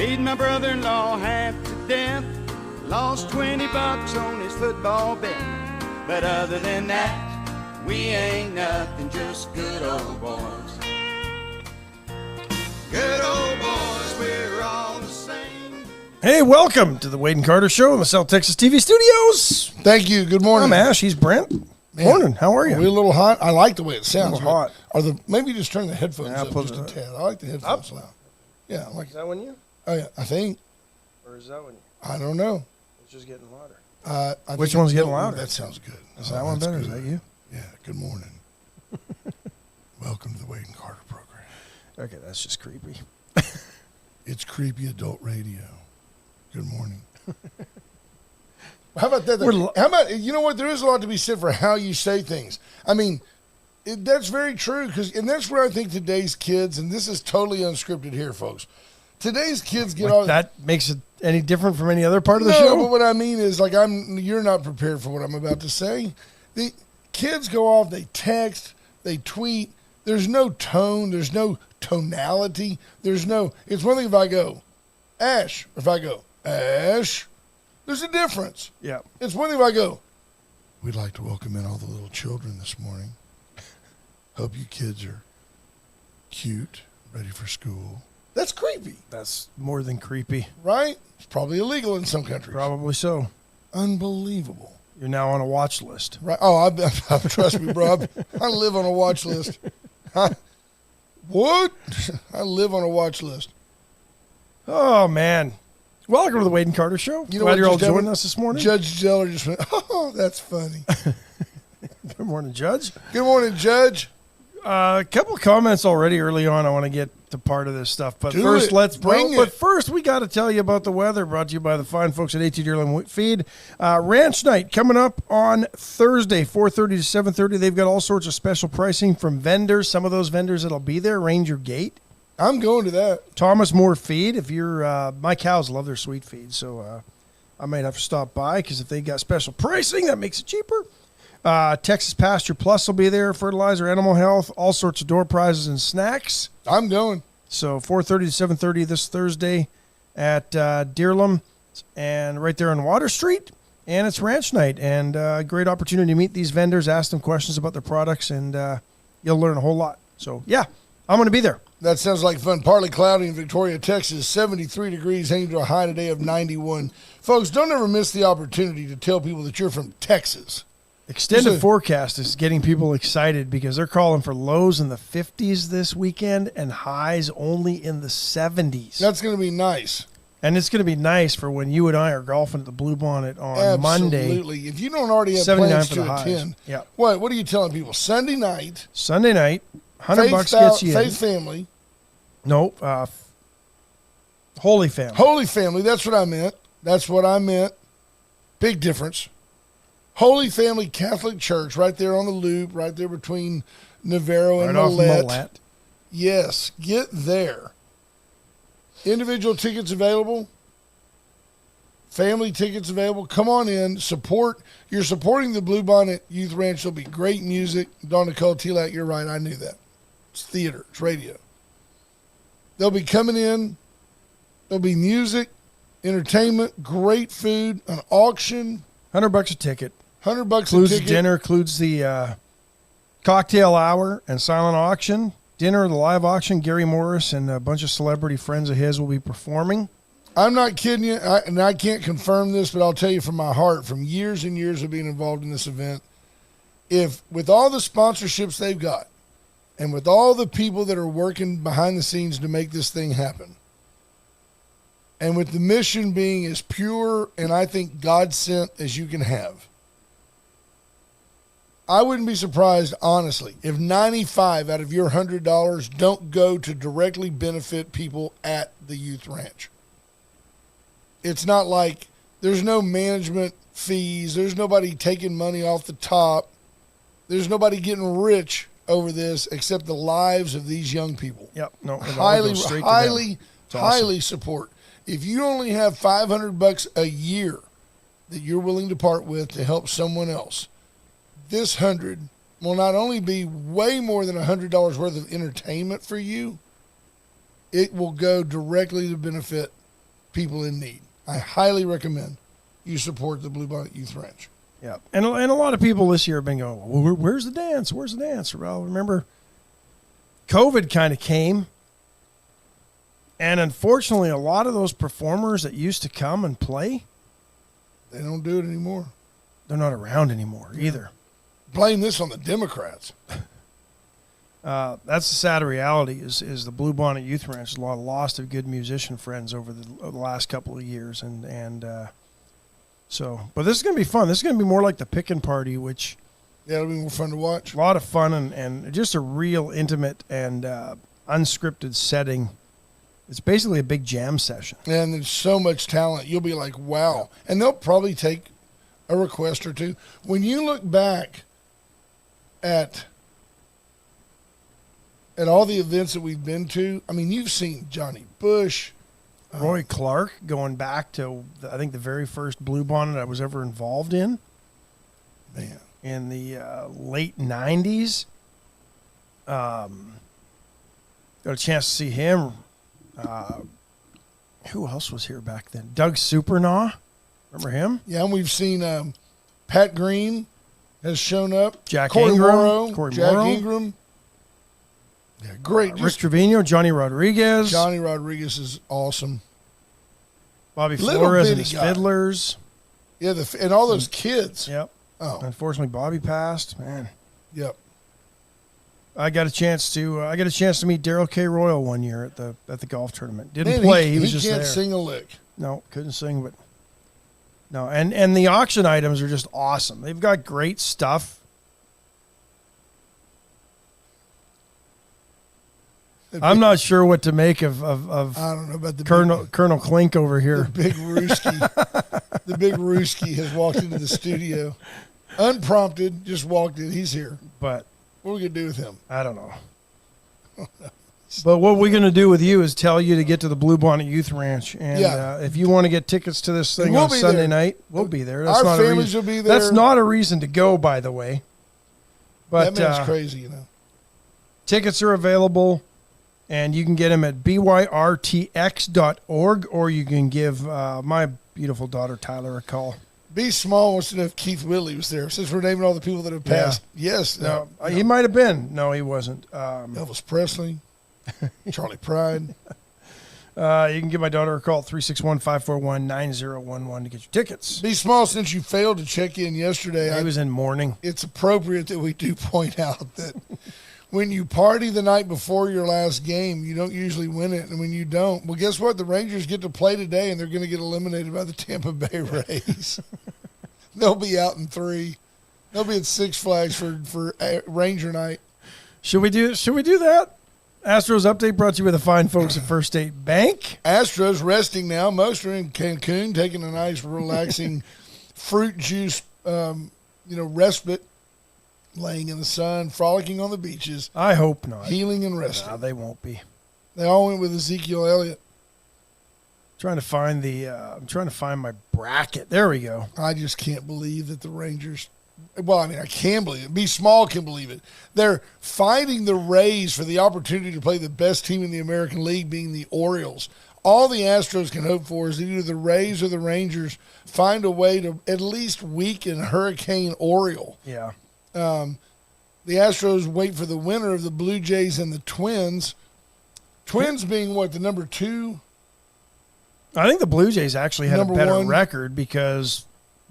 Beat my brother-in-law half to death. Lost $20 on his football bet. But other than that, we ain't nothing, just good old boys. Good old boys, we're all the same. Hey, welcome to the Wade and Carter Show in the South Texas TV studios. Thank you. Good morning. I'm Ash. He's Brent. Man, Morning. How are you? Are we a little hot? I like the way it sounds. A little hot. Maybe just turn the headphones Yeah, up just a tad. I like the headphones loud. Yeah, I like Is that one you? Oh yeah, I think. Or is that one you? I don't know. It's just getting louder. I Which think one's getting louder? That sounds good. Is that one better? Good. Is that you? Yeah. Good morning. Welcome to the Wade and Carter program. Okay, that's just creepy. It's creepy adult radio. Good morning. How about that? How about, you know what? There is a lot to be said for how you say things. I mean, that's very true, and that's where I think today's kids, and this is totally unscripted here, folks. Today's kids get all that makes it any different from any other part of the No, show? but what I mean is, like, you're not prepared for what I'm about to say. The kids go off, they text, they tweet. There's no tone. There's no tonality. It's one thing if I go, Ash, or if I go, Ash. There's a difference. Yeah. It's one thing if I go, we'd like to welcome in all the little children this morning. Hope you kids are cute, ready for school. That's creepy. That's more than creepy. Right? It's probably illegal in some countries. Probably so. Unbelievable. You're now on a watch list. Right? Oh, trust me, bro. I live on a watch list. What? I live on a watch list. Oh, man. Welcome to the Wade and Carter Show. Glad you're all joining us this morning. Judge Zeller just went, oh, that's funny. Good morning, Judge. Good morning, Judge. A couple of comments already early on. I want to get to part of this stuff. But first, we got to tell you about the weather, brought to you by the fine folks at AT Deerland Feed. Ranch Night coming up on Thursday, 4:30 to 7:30. They've got all sorts of special pricing from vendors. Some of those vendors that'll be there, Ranger Gate. I'm going to that. Thomas Moore Feed. If you're, my cows love their sweet feed, so I might have to stop by because if they got special pricing, that makes it cheaper. Texas Pasture Plus will be there, fertilizer, animal health, all sorts of door prizes and snacks. I'm going. So 4:30 to 7:30 this Thursday at Deerland and right there on Water Street. And it's Ranch Night, and a great opportunity to meet these vendors, ask them questions about their products, and you'll learn a whole lot. So, yeah, I'm going to be there. That sounds like fun. Partly cloudy in Victoria, Texas, 73 degrees, hanging to a high today of 91. Folks, don't ever miss the opportunity to tell people that you're from Texas. Extended forecast is getting people excited because they're calling for lows in the 50s this weekend and highs only in the 70s. That's going to be nice. And it's going to be nice for when you and I are golfing at the Blue Bonnet on Monday. Absolutely. If you don't already have plans to attend, yeah. What are you telling people? Sunday night, $100 gets you Faith Family. No, Holy Family. Holy Family, that's what I meant. Big difference. Holy Family Catholic Church, right there on the loop, right there between Navarro and Millette. Yes, get there. Individual tickets available. Family tickets available. Come on in. You're supporting the Blue Bonnet Youth Ranch. There'll be great music. Dawn Nicole Telak, you're right. I knew that. It's theater. It's radio. They'll be coming in. There'll be music, entertainment, great food, an auction. $100 a ticket. $100 a ticket. Includes dinner, includes the cocktail hour and silent auction. Dinner, the live auction. Gary Morris and a bunch of celebrity friends of his will be performing. I'm not kidding you, and I can't confirm this, but I'll tell you from my heart, from years and years of being involved in this event, if with all the sponsorships they've got, and with all the people that are working behind the scenes to make this thing happen, and with the mission being as pure and I think God-sent as you can have, I wouldn't be surprised, honestly, if 95 out of your $100 don't go to directly benefit people at the youth ranch. It's not like there's no management fees. There's nobody taking money off the top. There's nobody getting rich over this except the lives of these young people. Yep. No, highly support. If you only have $500 a year that you're willing to part with to help someone else, this 100 will not only be way more than $100 worth of entertainment for you, it will go directly to benefit people in need. I highly recommend you support the Bluebonnet Youth Ranch. Yeah, and a lot of people this year have been going, well, where's the dance? Where's the dance? Well, remember, COVID kind of came, and unfortunately, a lot of those performers that used to come and play, they don't do it anymore. They're not around anymore either. Blame this on the Democrats. That's the sad reality is the Bluebonnet Youth Ranch. There's a lot of lost of good musician friends over the last couple of years, and so, but this is going to be fun. This is going to be more like the Pickin' Party, which it'll be more fun to watch. A lot of fun and just a real intimate and unscripted setting. It's basically a big jam session. And there's so much talent. You'll be like, wow. And they'll probably take a request or two. When you look back at all the events that we've been to, I mean, you've seen Johnny Bush, Roy Clark, going back to, I think, the very first Bluebonnet I was ever involved in. Man. In the late 90s. Got a chance to see him. Who else was here back then? Doug Supernaw. Remember him? Yeah, and we've seen Pat Green has shown up. Jack Corey Ingram. Morrow, Corey Jack Morrow. Ingram. Yeah, great. Rick Trevino, Johnny Rodriguez. Johnny Rodriguez is awesome. Bobby Little Flores and bitty his guy. Fiddlers. Yeah, and all those kids. Yep. Oh, Unfortunately, Bobby passed. Man, yep. I got a chance to meet Daryl K. Royal one year at the golf tournament. Didn't Man, play. He was just can't there. sing a lick. No, couldn't sing, but no. And the auction items are just awesome. They've got great stuff. I'm not sure what to make of I don't know about the Colonel Clink over here. The big Rooski. The big Rooski has walked into the studio. Unprompted, just walked in. He's here. But what are we going to do with him? I don't know. But what we're going to do with you is tell you to get to the Bluebonnet Youth Ranch. And if you want to get tickets to this thing on Sunday night, we'll be there. That's Our families will be there. That's not a reason to go, by the way. But that man's crazy, you know. Tickets are available, and you can get them at byrtx.org, or you can give my beautiful daughter Tyler a call. Be Small wants to know if Keith Whitley was there, since we're naming all the people that have passed. Yeah. Yes. No, he might have been. No, he wasn't. Elvis Presley, Charlie Pride. You can give my daughter a call at 361-541-9011 to get your tickets. Be Small, since you failed to check in yesterday. He was in mourning. It's appropriate that we do point out that when you party the night before your last game, you don't usually win it. And when you don't, well, guess what? The Rangers get to play today, and they're going to get eliminated by the Tampa Bay Rays. They'll be out in 3. They'll be at Six Flags for Ranger night. Should we do that? Astros update brought to you by the fine folks at First State Bank. Astros resting now. Most are in Cancun, taking a nice, relaxing fruit juice, respite. Laying in the sun, frolicking on the beaches. I hope not. Healing and resting. No, they won't be. They all went with Ezekiel Elliott. I'm trying to find my bracket. There we go. I just can't believe that the Rangers. Well, I mean, I can believe it. Be Small can believe it. They're fighting the Rays for the opportunity to play the best team in the American League, being the Orioles. All the Astros can hope for is either the Rays or the Rangers find a way to at least weaken Hurricane Oriole. Yeah. The Astros wait for the winner of the Blue Jays and the Twins. Twins being what, the number 2? I think the Blue Jays actually had Number a better 1. record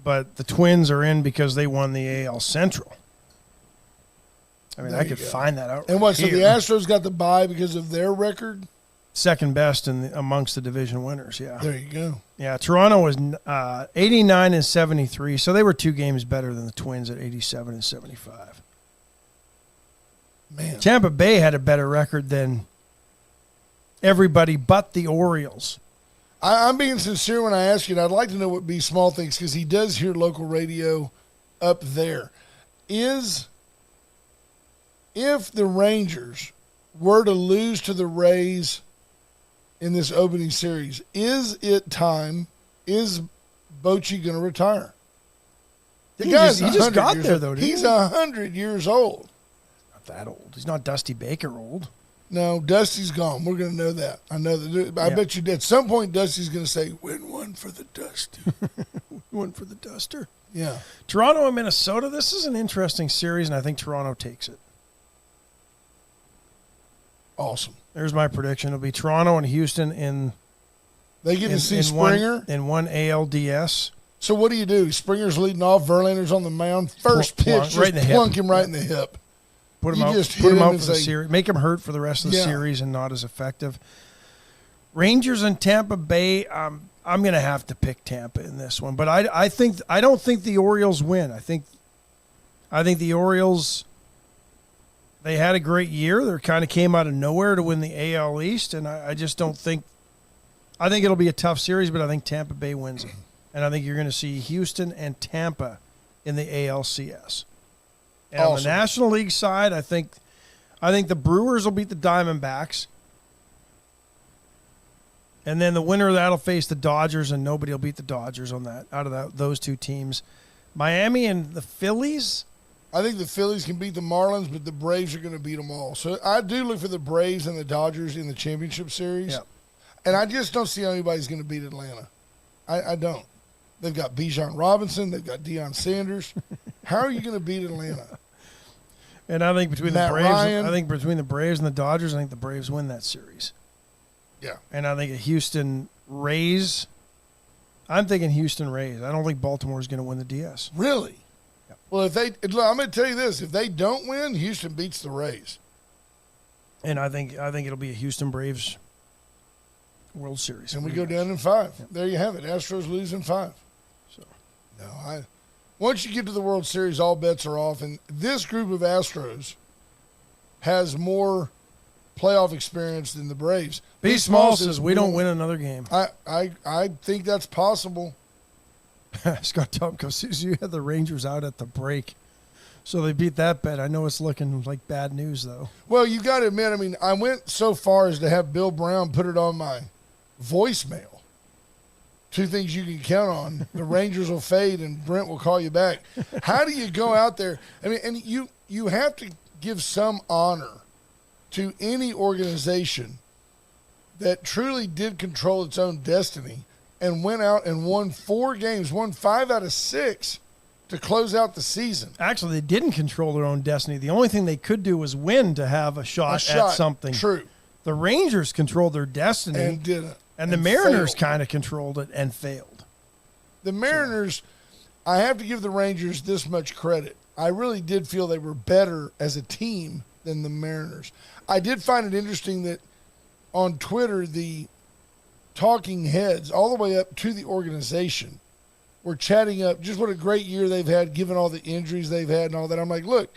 but the Twins are in because they won the AL Central. I mean, I could find that out. And what? So the Astros got the bye because of their record? Second best amongst the division winners. Yeah. There you go. Yeah, Toronto was 89 and 73, so they were 2 games better than the Twins at 87 and 75. Man, Tampa Bay had a better record than everybody but the Orioles. I'm being sincere when I ask you, and I'd like to know what B. Small thinks, because he does hear local radio up there. If the Rangers were to lose to the Rays in this opening series, is it time? Is Bochy going to retire? He just got there, though, didn't he? He's 100 years old. Not that old. He's not Dusty Baker old. No, Dusty's gone. We're going to know that. I know that. I bet you at some point Dusty's going to say, "Win one for the Dusty." One for the Duster. Yeah. Toronto and Minnesota. This is an interesting series, and I think Toronto takes it. Awesome. There's my prediction. It'll be Toronto and Houston in. They get to see Springer in one ALDS. So what do? Springer's leading off. Verlander's on the mound. First pitch, right in the plunk hip. him right in the hip. Put him out for the series. Make him hurt for the rest of the series and not as effective. Rangers and Tampa Bay. I'm going to have to pick Tampa in this one, but I don't think the Orioles win. I think the Orioles. They had a great year. They kind of came out of nowhere to win the AL East, and I just don't think. I think it'll be a tough series, but I think Tampa Bay wins it, and I think you're going to see Houston and Tampa in the ALCS. And on the National League side, I think the Brewers will beat the Diamondbacks. And then the winner of that will face the Dodgers, and nobody will beat the Dodgers on that out of those two teams. Miami and the Phillies. I think the Phillies can beat the Marlins, but the Braves are going to beat them all. So I do look for the Braves and the Dodgers in the championship series. Yep. And I just don't see how anybody's going to beat Atlanta. I don't. They've got Bijan Robinson. They've got Deion Sanders. How are you going to beat Atlanta? And I think between Matt the Braves, Ryan. I think between the Braves and the Dodgers, I think the Braves win that series. Yeah. And I think a Houston Rays. I'm thinking Houston Rays. I don't think Baltimore is going to win the DS. Really? Yep. Well, I'm going to tell you this: if they don't win, Houston beats the Rays. And I think it'll be a Houston Braves World Series. And we go down in 5. Yep. There you have it. Astros lose in 5. So, once you get to the World Series, all bets are off. And this group of Astros has more playoff experience than the Braves. B. Small says we don't win another game. I think that's possible. Scott Tomko says you had the Rangers out at the break. So they beat that bet. I know it's looking like bad news, though. Well, you got to admit, I went so far as to have Bill Brown put it on my voicemail. 2 things you can count on. The Rangers will fade and Brent will call you back. How do you go out there? And you have to give some honor to any organization that truly did control its own destiny and went out and won 4 games, won 5 out of 6 to close out the season. Actually, they didn't control their own destiny. The only thing they could do was win to have a shot at something. True. The Rangers controlled their destiny. And didn't. And the Mariners kind of controlled it and failed. The Mariners, I have to give the Rangers this much credit. I really did feel they were better as a team than the Mariners. I did find it interesting that on Twitter, the talking heads all the way up to the organization were chatting up just what a great year they've had, given all the injuries they've had and all that. I'm like, look,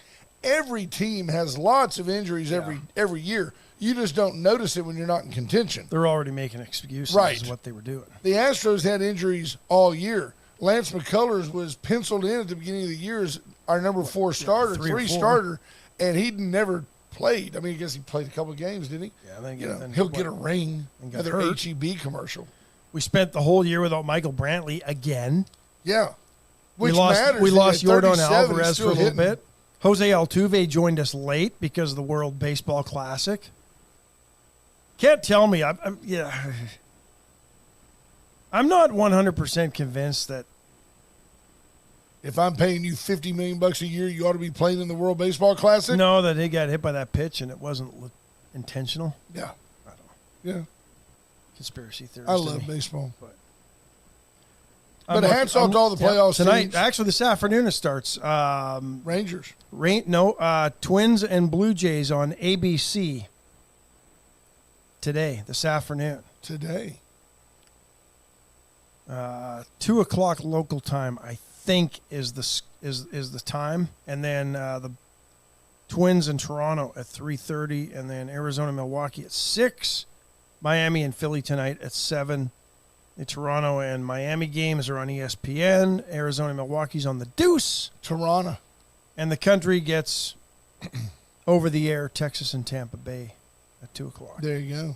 every team has lots of injuries every year. You just don't notice it when you're not in contention. They're already making excuses is what they were doing. The Astros had injuries all year. Lance McCullers was penciled in at the beginning of the year as our number 4 starter, 3 starter, and he'd never played. I guess he played a couple of games, didn't he? Yeah, I think he'll get a ring. Another hurt. HEB commercial. We spent the whole year without Michael Brantley again. Yeah. We lost Yordan Alvarez for a little bit. Jose Altuve joined us late because of the World Baseball Classic. Can't tell me. I'm not 100% convinced that if I'm paying you $50 million a year, you ought to be playing in the World Baseball Classic. No, that he got hit by that pitch and it wasn't intentional. Yeah, I don't know. Yeah, conspiracy theorist. I love baseball, but hats off to all the playoffs tonight. teams. Actually, this afternoon it starts. Rangers, Twins and Blue Jays on ABC. Today, this afternoon. Today. 2 o'clock local time, I think, is the time. And then the Twins in Toronto at 3:30, and then Arizona, Milwaukee at 6. Miami and Philly tonight at 7. The Toronto and Miami games are on ESPN. Arizona, Milwaukee's on the Deuce. Toronto. And the country gets over the air Texas and Tampa Bay at 2 o'clock. There you go.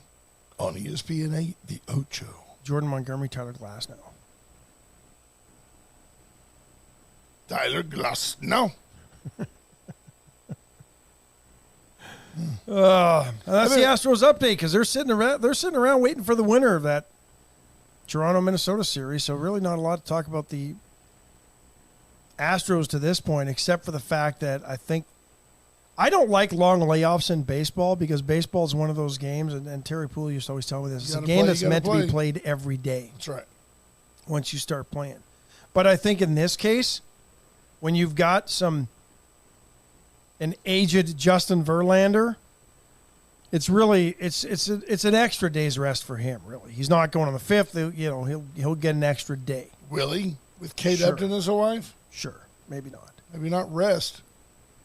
On ESPN 8, the Ocho. Jordan Montgomery, Tyler Glasnow. Tyler Glasnow. That's the Astros update because they're sitting around waiting for the winner of that Toronto-Minnesota series. So really not a lot to talk about the Astros to this point, except for the fact that I don't like long layoffs in baseball because baseball is one of those games, and Terry Poole used to always tell me this, it's a game that's meant to be played every day. That's right. Once you start playing. But I think in this case, when you've got an aged Justin Verlander, it's an extra day's rest for him, really. He's not going on the 5th. He'll get an extra day. Will he? With Kate Upton as a wife? Sure. Maybe not. Maybe not rest.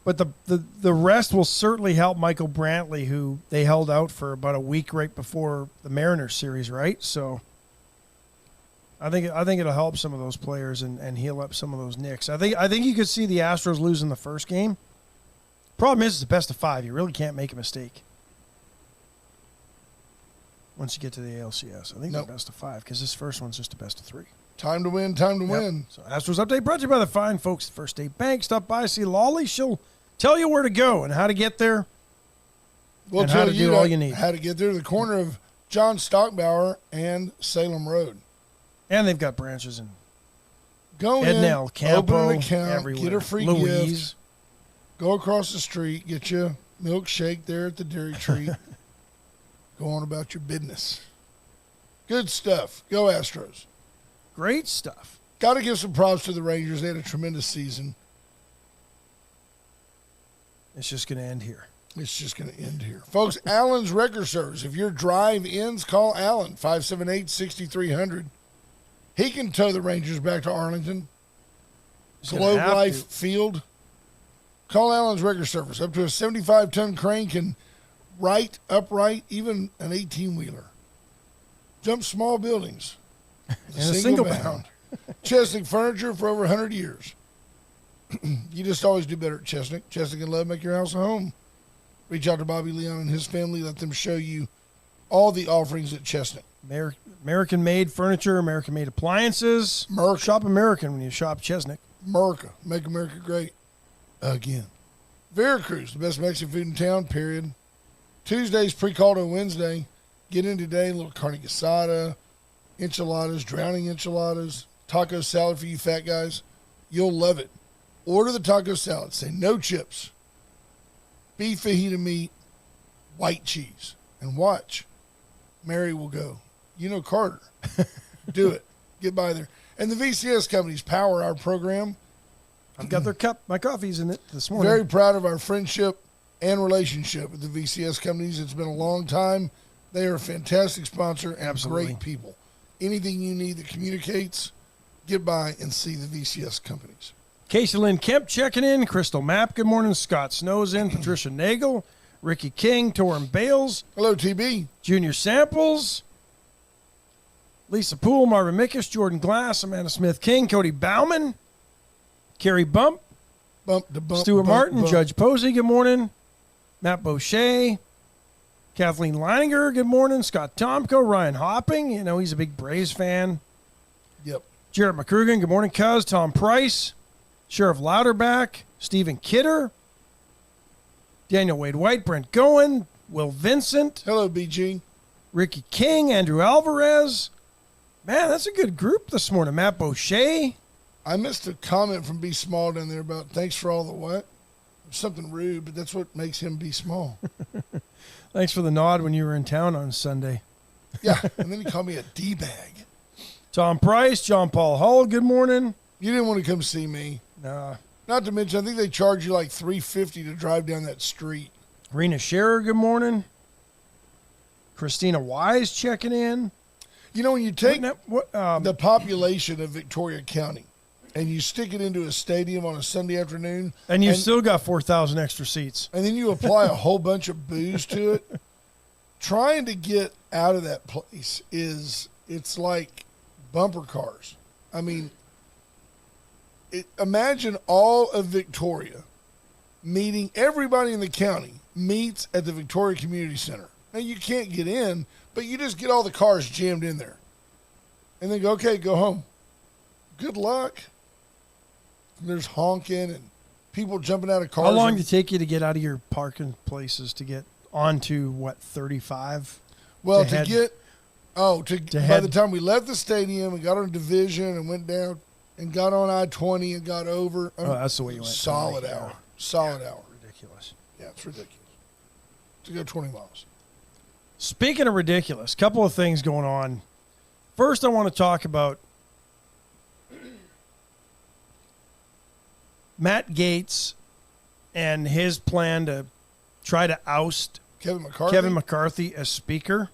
But the rest will certainly help Michael Brantley, who they held out for about a week right before the Mariners series, right? So I think it'll help some of those players and heal up some of those nicks. I think you could see the Astros losing the first game. Problem is, it's a best of 5. You really can't make a mistake once you get to the ALCS. I think they're best of 5 because this first one's just a best of 3. Time to win, win. So Astros update brought to you by the fine folks at First State Bank. Stop by, see Lolly. She'll tell you where to go and how to get there. We'll tell you all you need. How to get there to the corner of John Stockbauer and Salem Road. And they've got branches in Ednell, Campo, open an account, everywhere. get a free gift. Go across the street, get you a milkshake there at the Dairy Tree. Go on about your business. Good stuff. Go Astros. Great stuff. Got to give some props to the Rangers. They had a tremendous season. It's just going to end here. It's just going to end here. Folks, Allen's Wrecker Service. If your drive ends, call Allen, 578-6300. He can tow the Rangers back to Arlington. Globe Life Field. Call Allen's Wrecker Service. Up to a 75-ton crane can upright, even an 18-wheeler. Jump small buildings. In a single bound. Chesnick Furniture for over 100 years. You just always do better at Chesnick. Chesnick and Love make your house a home. Reach out to Bobby Leon and his family. Let them show you all the offerings at Chesnick. American-made furniture, American-made appliances. Shop American when you shop Chesnick. America. Make America great. Again. Veracruz, the best Mexican food in town, period. Tuesday's pre-call to Wednesday. Get in today, a little carne asada, enchiladas, drowning enchiladas, taco salad for you fat guys. You'll love it. Order the taco salad. Say no chips. Beef fajita meat, white cheese. And watch. Mary will go, you know Carter. Do it. Get by there. And the VCS companies power our program. I've got their cup. My coffee's in it this morning. Very proud of our friendship and relationship with the VCS companies. It's been a long time. They are a fantastic sponsor and great people. Anything you need that communicates, get by and see the VCS companies. Casey Lynn Kemp checking in. Crystal Mapp, good morning. Scott Snow's in. Patricia Nagel. Ricky King. Torrin Bales. Hello, TB. Junior Samples. Lisa Poole. Marvin Mickish. Jordan Glass. Amanda Smith King. Cody Bauman. Kerry Bump. Stuart Martin. Judge Posey, good morning. Matt Boucher. Kathleen Leininger, good morning. Scott Tomko, Ryan Hopping, he's a big Braves fan. Yep. Jared McCrugan, good morning, cuz. Tom Price, Sheriff Louderback, Stephen Kidder, Daniel Wade White, Brent Goen, Will Vincent. Hello, BG. Ricky King, Andrew Alvarez. Man, that's a good group this morning. Matt Boucher. I missed a comment from B Small down there about thanks for all the what? Something rude, but that's what makes him be small. Thanks for the nod when you were in town on Sunday. Yeah, and then he called me a D-bag. Tom Price, John Paul Hull, good morning. You didn't want to come see me. Nah. Not to mention, I think they charge you like $3.50 to drive down that street. Rena Scherer, good morning. Christina Wise checking in. When you take the population of Victoria County and you stick it into a stadium on a Sunday afternoon. And you've still got 4,000 extra seats. And then you apply a whole bunch of booze to it. Trying to get out of that place it's like bumper cars. I mean, imagine all of Victoria meeting, everybody in the county meets at the Victoria Community Center. Now, you can't get in, but you just get all the cars jammed in there. And then go, okay, go home. Good luck. There's honking and people jumping out of cars. How long did it take you to get out of your parking places to get on to, what, 35? Well, by the time we left the stadium and got on Division and went down and got on I-20 and got over. That's the way you went. Solid hour. Solid hour. Ridiculous. Yeah, it's ridiculous. To go 20 miles. Speaking of ridiculous, couple of things going on. First, I want to talk about Matt Gaetz and his plan to try to oust Kevin McCarthy as Speaker.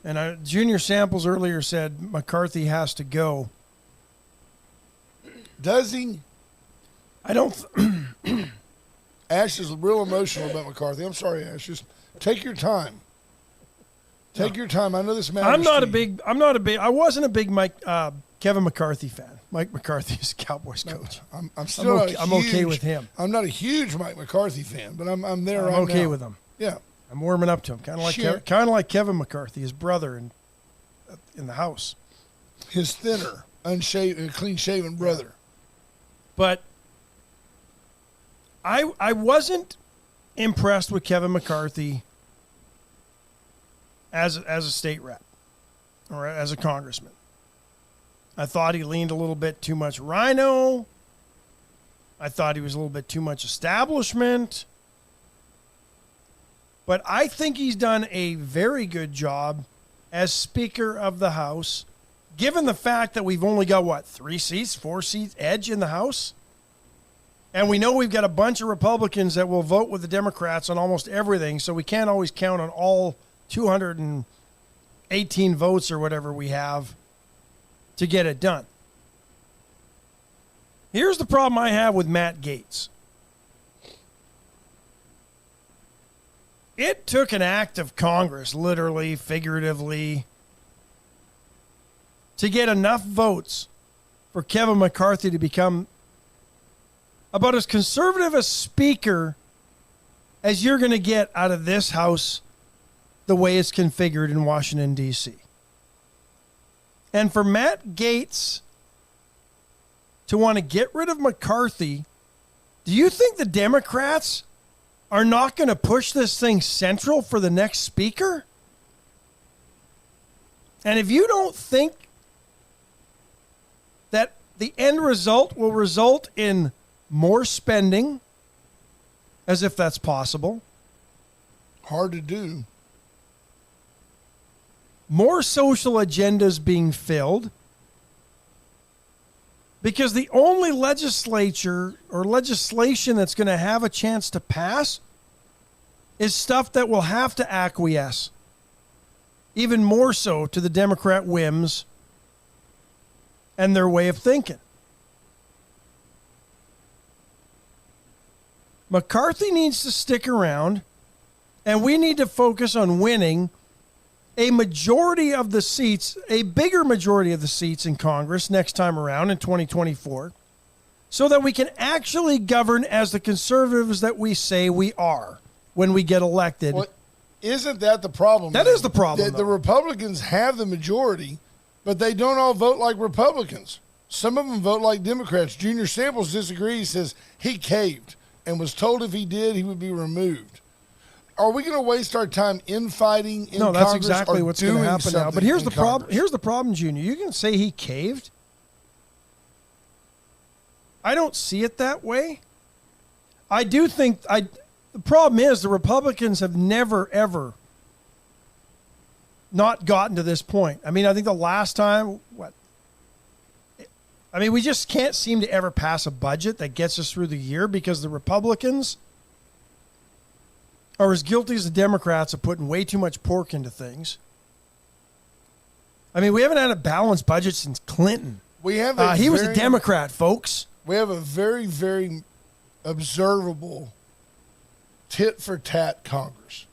And Junior Samples earlier said McCarthy has to go. Does he? I don't. Ash is real emotional about McCarthy. I'm sorry, Ash. Just take your time. Take your time. I know this matters. I wasn't a big Kevin McCarthy fan. Mike McCarthy is Cowboys coach. I'm okay with him. I'm not a huge Mike McCarthy fan, but I'm there right now. I'm okay with him. Yeah. I'm warming up to him. Kind of like Kevin McCarthy, his brother in the house. His thinner, clean-shaven brother. But I wasn't impressed with Kevin McCarthy as a state rep or as a congressman. I thought he leaned a little bit too much rhino. I thought he was a little bit too much establishment. But I think he's done a very good job as Speaker of the House, given the fact that we've only got, 4 seats edge in the House? And we know we've got a bunch of Republicans that will vote with the Democrats on almost everything, so we can't always count on all 218 votes or whatever we have to get it done. Here's the problem I have with Matt Gaetz. It took an act of Congress, literally, figuratively, to get enough votes for Kevin McCarthy to become about as conservative a speaker as you're going to get out of this House the way it's configured in Washington, D.C. And for Matt Gaetz to want to get rid of McCarthy, do you think the Democrats are not going to push this thing central for the next speaker? And if you don't think that the end result will result in more spending, as if that's possible. Hard to do. More social agendas being filled. Because the only legislature or legislation that's going to have a chance to pass is stuff that will have to acquiesce, even more so to the Democrat whims and their way of thinking. McCarthy needs to stick around, and we need to focus on winning a majority of the seats, a bigger majority of the seats in Congress next time around in 2024, so that we can actually govern as the conservatives that we say we are when we get elected. Well, isn't that the problem? That is the problem. The Republicans have the majority, but they don't all vote like Republicans. Some of them vote like Democrats. Junior Samples disagrees, says he caved and was told if he did, he would be removed. Are we going to waste our time infighting in Congress? No, that's exactly what's going to happen now. But here's the problem. Here's the problem, Junior. You can say he caved. I don't see it that way. I do think the problem is the Republicans have never, ever not gotten to this point. I mean, I think the last time, we just can't seem to ever pass a budget that gets us through the year because the Republicans are as guilty as the Democrats of putting way too much pork into things. I mean, we haven't had a balanced budget since Clinton. He was a Democrat, folks. We have a very, very observable tit-for-tat Congress.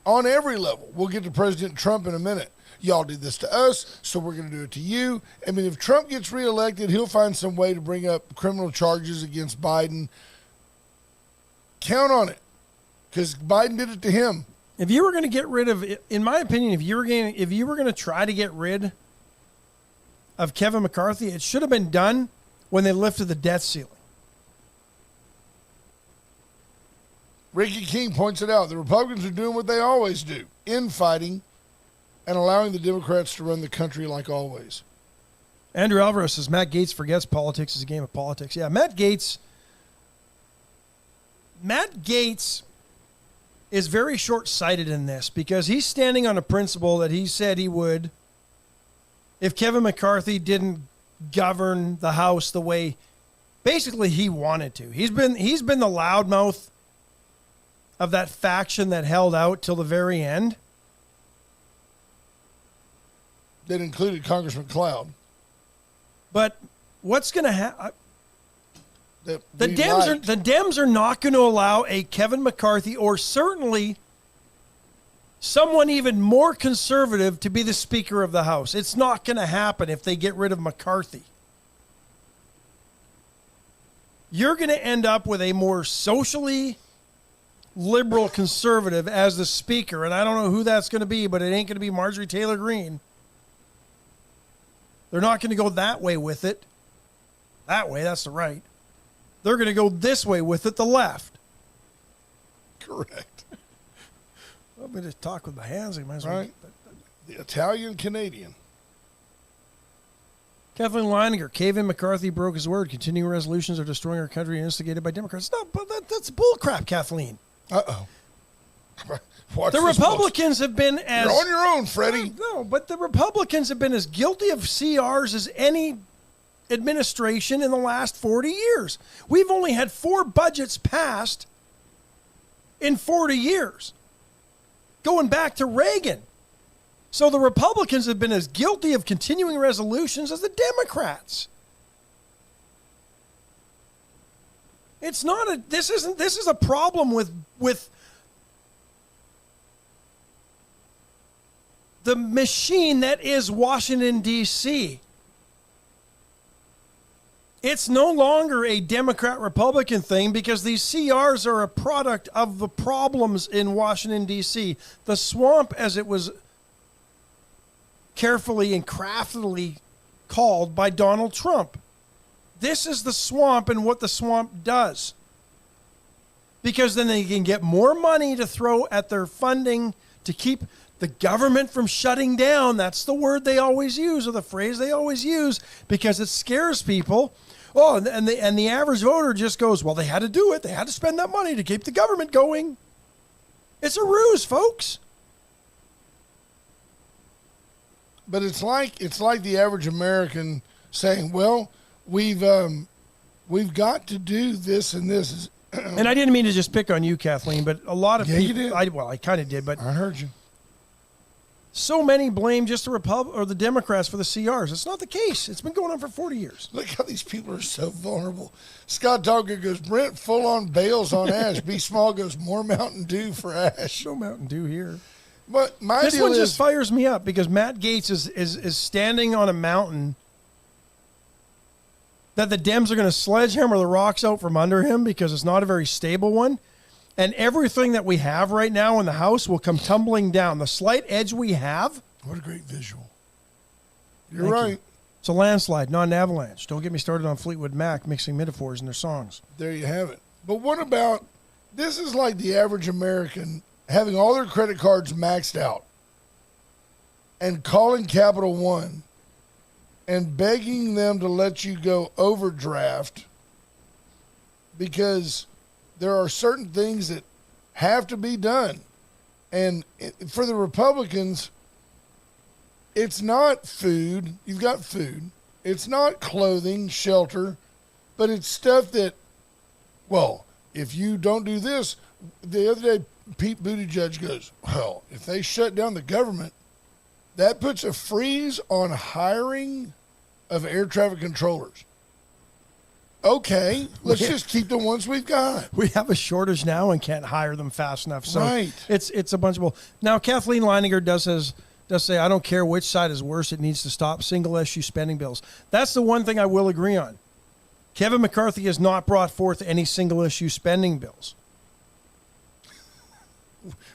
On every level. We'll get to President Trump in a minute. Y'all did this to us, so we're going to do it to you. I mean, if Trump gets reelected, he'll find some way to bring up criminal charges against Biden. Count on it, because Biden did it to him. If you were going to get rid of, in my opinion, if you were going to try to get rid of Kevin McCarthy, it should have been done when they lifted the debt ceiling. Ricky King points it out. The Republicans are doing what they always do, infighting and allowing the Democrats to run the country like always. Andrew Alvarez says Matt Gaetz forgets politics is a game of politics. Yeah, Matt Gaetz is very short-sighted in this because he's standing on a principle that he said he would if Kevin McCarthy didn't govern the House the way basically he wanted to. He's been the loudmouth of that faction that held out till the very end. That included Congressman Cloud. But what's going to happen? The Dems are not going to allow a Kevin McCarthy or certainly someone even more conservative to be the Speaker of the House. It's not going to happen if they get rid of McCarthy. You're going to end up with a more socially liberal conservative as the Speaker, and I don't know who that's going to be, but it ain't going to be Marjorie Taylor Greene. They're not going to go that way with it. That way, that's the right. They're going to go this way with it, the left. Correct. Let me just talk with my hands. Right. The Italian-Canadian. Kathleen Leininger, Kevin McCarthy broke his word. Continuing resolutions are destroying our country and instigated by Democrats. No, but that's bullcrap, Kathleen. Uh-oh. The Republicans have been as... You're on your own, Freddie. No, but the Republicans have been as guilty of CRs as any administration in the last 40 years. We've only had 4 budgets passed in 40 years, going back to Reagan. So the Republicans have been as guilty of continuing resolutions as the Democrats. It's not a... This is a problem with the machine that is Washington, D.C. It's no longer a Democrat-Republican thing because these CRs are a product of the problems in Washington, D.C. The swamp, as it was carefully and craftily called by Donald Trump. This is the swamp and what the swamp does. Because then they can get more money to throw at their funding to keep the government from shutting down. That's the word they always use, or the phrase they always use, because it scares people. Oh, and the average voter just goes, well, they had to do it. They had to spend that money to keep the government going. It's a ruse, folks. But it's like the average American saying, well, we've got to do this and this. And I didn't mean to just pick on you, Kathleen, but a lot of people. You did. I kind of did, but I heard you. So many blame just the Democrats for the CRs. It's not the case. It's been going on for 40 years. Look how these people are so vulnerable. Scott Dogger goes, Brent, full on bales on Ash. B. Small goes, more Mountain Dew for Ash. No Mountain Dew here. But this one just fires me up because Matt Gaetz is standing on a mountain that the Dems are going to sledgehammer the rocks out from under him because it's not a very stable one. And everything that we have right now in the House will come tumbling down. The slight edge we have. What a great visual. You're right. You. It's a landslide, not an avalanche. Don't get me started on Fleetwood Mac mixing metaphors in their songs. There you have it. But what about, this is like the average American having all their credit cards maxed out and calling Capital One and begging them to let you go overdraft because there are certain things that have to be done. And for the Republicans, it's not food. You've got food. It's not clothing, shelter, but it's stuff that, well, if you don't do this, the other day, Pete Buttigieg goes, well, if they shut down the government, that puts a freeze on hiring of air traffic controllers. Okay, let's just keep the ones we've got. We have a shortage now and can't hire them fast enough. So right. It's a bunch of bull. Now, Kathleen Leininger does say, I don't care which side is worse, it needs to stop single issue spending bills. That's the one thing I will agree on. Kevin McCarthy has not brought forth any single issue spending bills.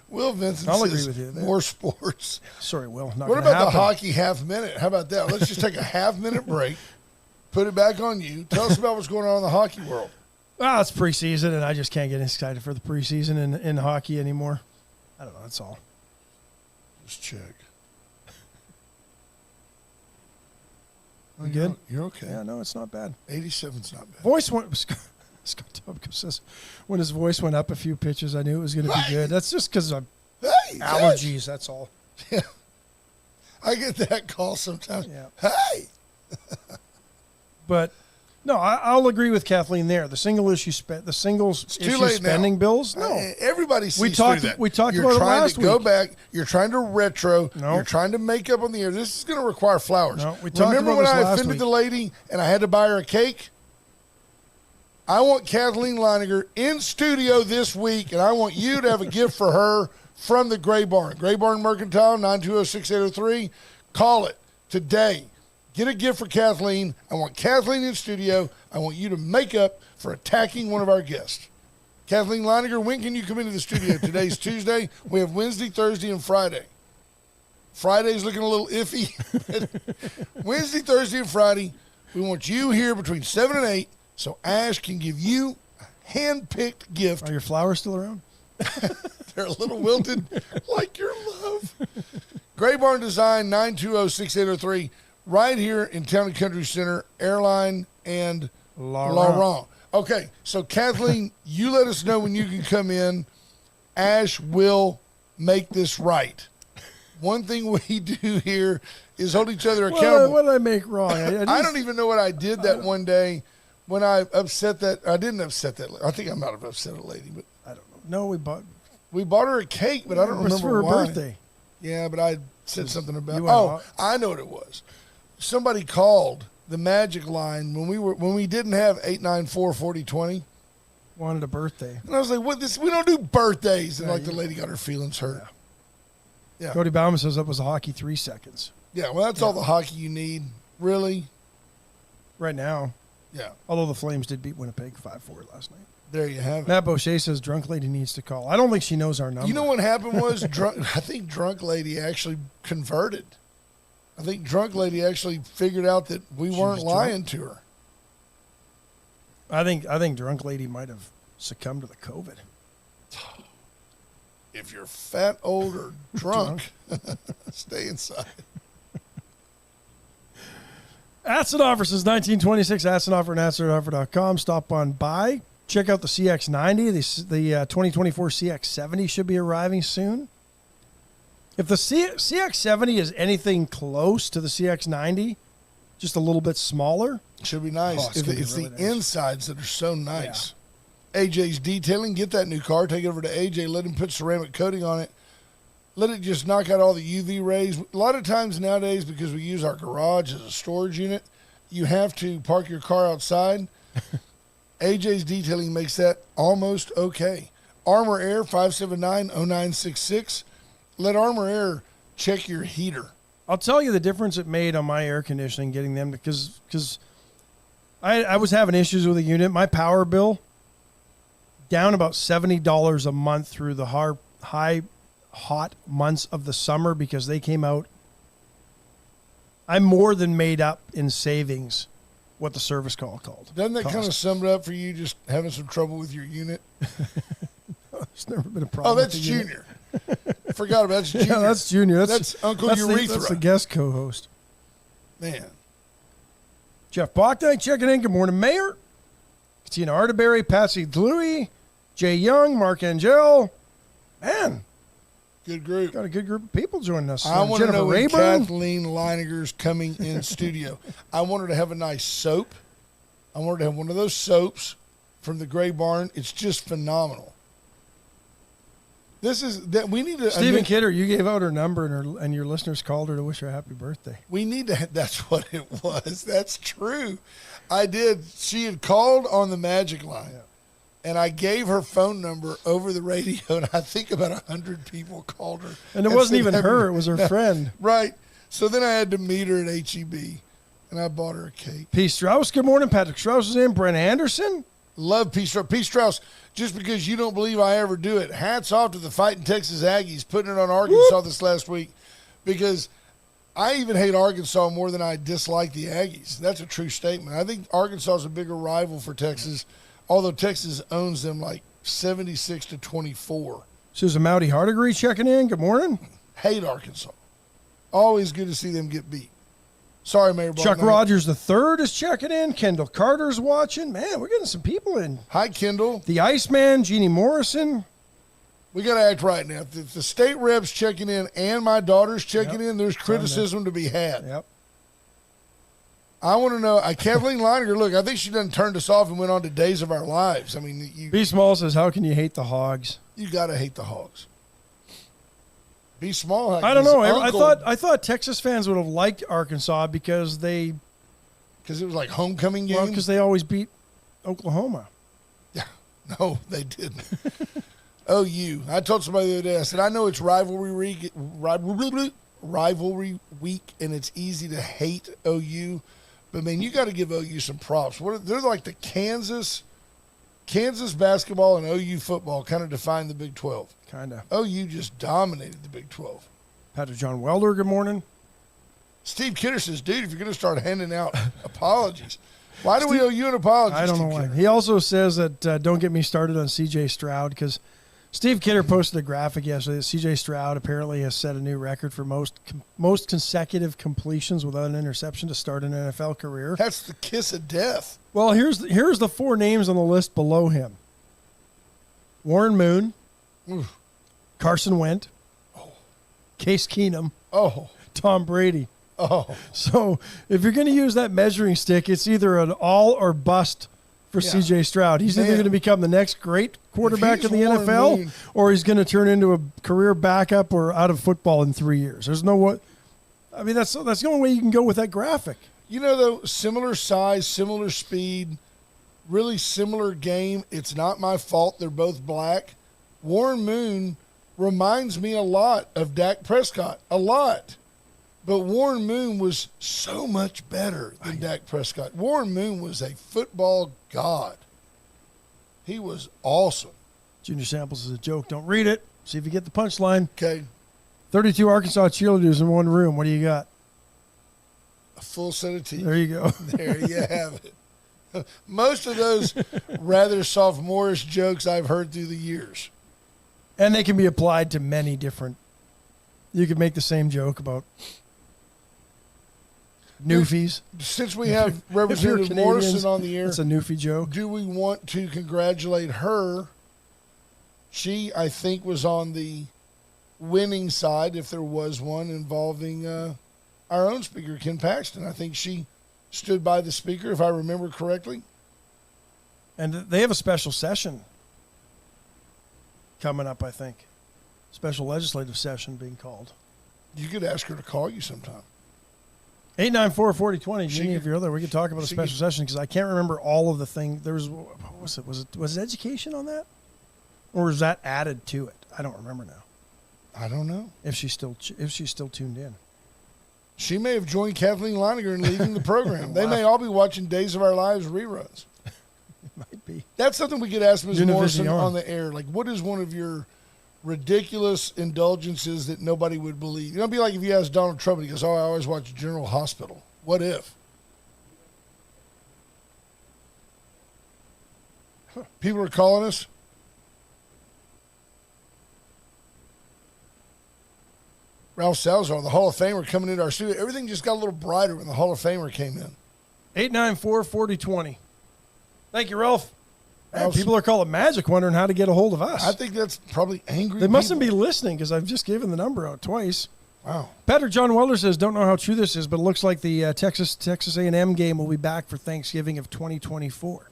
Will Vincent I'll says agree with you there. More sports. Sorry, Will. Not what gonna about happen. the hockey half minute? How about that? Let's just take a half minute break. Put it back on you. Tell us about what's going on in the hockey world. Well, it's preseason, and I just can't get excited for the preseason in hockey anymore. I don't know. That's all. Just check. You good? You're okay. Yeah, no, it's not bad. 87's not bad. Voice went. Scott Tubko says when his voice went up a few pitches, I knew it was going to be good. That's just because of allergies. That's all. Yeah. I get that call sometimes. Yeah. Hey. But no, I'll agree with Kathleen there. The singles issue spending bills. No, everybody sees we talked. through that. We talked You're about it trying last to go week. back. You're trying to retro. No. You're trying to make up on the air. This is going to require flowers. No, we talked Remember about when this I last offended week. the lady and I had to buy her a cake? I want Kathleen Leininger in studio this week, and I want you to have a gift for her from the Gray Barn. Gray Barn Mercantile, 920-6803. Call it today. Get a gift for Kathleen. I want Kathleen in studio. I want you to make up for attacking one of our guests. Kathleen Leininger, when can you come into the studio? Today's Tuesday. We have Wednesday, Thursday, and Friday. Friday's looking a little iffy. Wednesday, Thursday, and Friday, we want you here between 7 and 8 so Ash can give you a hand-picked gift. Are your flowers still around? They're a little wilted, like your love. Gray Barn Design, 920-6803. Right here in Town and Country Center, Airline and Laurent. Okay, so Kathleen, you let us know when you can come in. Ash will make this right. One thing we do here is hold each other accountable. What did I make wrong? I don't even know what I did that one day when I upset that. I didn't upset that lady. I think I might have upset a lady, but I don't know. No, we bought her a cake, but I don't remember for her why. birthday. Yeah, but I said something about. you went Oh, hot? I know what it was. Somebody called the Magic line when we didn't have 894-4020. Wanted a birthday. And I was like, "What? This? We don't do birthdays." And the lady got her feelings hurt. Yeah. Cody Bauman says that was a hockey 3 seconds. Yeah. Well, that's all the hockey you need, really. Right now. Yeah. Although the Flames did beat Winnipeg 5-4 last night. There you have it. Matt Boucher says drunk lady needs to call. I don't think she knows our number. You know what happened was I think drunk lady actually converted. I think drunk lady actually figured out that we weren't lying to her. I think drunk lady might have succumbed to the COVID. If you're fat, old, or drunk, stay inside. Atsenoffer since 1926. Atsenoffer and atsenoffer.com. Stop on by. Check out the CX90. The 2024 CX70 should be arriving soon. If the CX70 is anything close to the CX90, just a little bit smaller. Should be nice. Oh, it's really the nice. insides that are so nice. Yeah. AJ's Detailing. Get that new car. Take it over to AJ. Let him put ceramic coating on it. Let it just knock out all the UV rays. A lot of times nowadays, because we use our garage as a storage unit, you have to park your car outside. AJ's Detailing makes that almost okay. Armor Air, 579-0966. Let Armor Air check your heater. I'll tell you the difference it made on my air conditioning getting them because I was having issues with the unit. My power bill down about $70 a month through the high hot months of the summer because they came out. I more than made up in savings what the service call called. Doesn't that kind of sum it up for you just having some trouble with your unit? There's never been a problem. Oh, that's Junior. Forgot about that. That's Junior. Yeah, that's Junior. That's Uncle Urethra. That's the guest co-host. Man. Jeff Bogdank checking in. Good morning, Mayor. Katina Arterberry, Patsy Dlouhy, Jay Young, Mark Angel. Man. Good group. Got a good group of people joining us. I want to Jennifer know when Rayburn. Kathleen Leininger's coming in studio. I want her to have a nice soap. I want her to have one of those soaps from the Gray Barn. It's just phenomenal. This is that we need to. Stephen Kidder, you gave out her number and your listeners called her to wish her a happy birthday. We need to. That's what it was. That's true. I did. She had called on the Magic line, and I gave her phone number over the radio, and I think about 100 people called her. And it wasn't even her; it was her friend. Right. So then I had to meet her at HEB, and I bought her a cake. P. Strauss, good morning. Patrick Strauss is in. Brent Anderson. Love P. Strauss. P. Strauss, just because you don't believe I ever do it, hats off to the Fighting Texas Aggies putting it on Arkansas this last week, because I even hate Arkansas more than I dislike the Aggies. That's a true statement. I think Arkansas is a bigger rival for Texas. although Texas owns them like 76-24. Susan Mowdy Hardigree checking in. Good morning. Hate Arkansas. Always good to see them get beat. Sorry, Mayor Ball. Chuck Rogers III is checking in. Kendall Carter's watching. Man, we're getting some people in. Hi, Kendall. The Iceman, Jeannie Morrison. We got to act right now. If the state rep's checking in and my daughter's checking in, there's criticism to be had. Yep. I want to know. Kathleen Leininger, look, I think she done turned us off and went on to Days of Our Lives. I mean, B. Small says, how can you hate the Hogs? You got to hate the Hogs. Be Small. I don't know. I thought Texas fans would have liked Arkansas because it was like homecoming game. Well, because they always beat Oklahoma. Yeah, no, they didn't. OU. I told somebody the other day. I said I know it's rivalry week, and it's easy to hate OU, but man, you got to give OU some props. They're like the Kansas basketball and OU football kind of defined the Big 12. Kind of. OU just dominated the Big 12. Patrick John Welder, good morning. Steve Kidder says, dude, if you're going to start handing out apologies, why do we owe you an apology? I don't know why. He also says that don't get me started on C.J. Stroud because Steve Kidder posted a graphic yesterday that C.J. Stroud apparently has set a new record for most consecutive completions without an interception to start an NFL career. That's the kiss of death. Well, here's the four names on the list below him. Warren Moon, Oof. Carson Wentz, Case Keenum, Tom Brady. So if you're going to use that measuring stick, it's either an all or bust for C.J. Stroud. He's either going to become the next great quarterback in the NFL or he's going to turn into a career backup or out of football in 3 years. There's no what. I mean, that's the only way you can go with that graphic. You know, though, similar size, similar speed, really similar game. It's not my fault they're both black. Warren Moon reminds me a lot of Dak Prescott, a lot. But Warren Moon was so much better than Dak Prescott. Warren Moon was a football god. He was awesome. Junior Samples is a joke. Don't read it. See if you get the punchline. Okay. 32 Arkansas cheerleaders in one room. What do you got? A full set of teeth. There you go. There you have it. Most of those rather sophomorish jokes I've heard through the years. And they can be applied to many different. You could make the same joke about Newfies. Since we have Representative Morrison on the air, it's a Newfie joke. Do we want to congratulate her? She, I think, was on the winning side, if there was one, involving our own speaker, Ken Paxton. I think she stood by the speaker, if I remember correctly. And they have a special session coming up, I think. Special legislative session being called. You could ask her to call you sometime. 894-4020. Jenny, if you're there, we could talk about a special session because I can't remember all of the thing. There was, what was it? Was it education on that? Or was that added to it? I don't remember now. I don't know. If she's still tuned in. She may have joined Kathleen Leininger in leading the program. Wow. They may all be watching Days of Our Lives reruns. It might be. That's something we could ask Ms. Morrison on the air. Like, what is one of your ridiculous indulgences that nobody would believe? You know, it'd be like if you asked Donald Trump and he goes, I always watch General Hospital. What if? People are calling us. Ralph Salazar, the Hall of Famer, coming into our studio. Everything just got a little brighter when the Hall of Famer came in. 894-4020. Thank you, Ralph. Man, people are calling Magic wondering how to get a hold of us. I think that's probably angry They mustn't be listening because I've just given the number out twice. Wow. Patrick John Welder says, don't know how true this is, but it looks like the Texas A&M game will be back for Thanksgiving of 2024.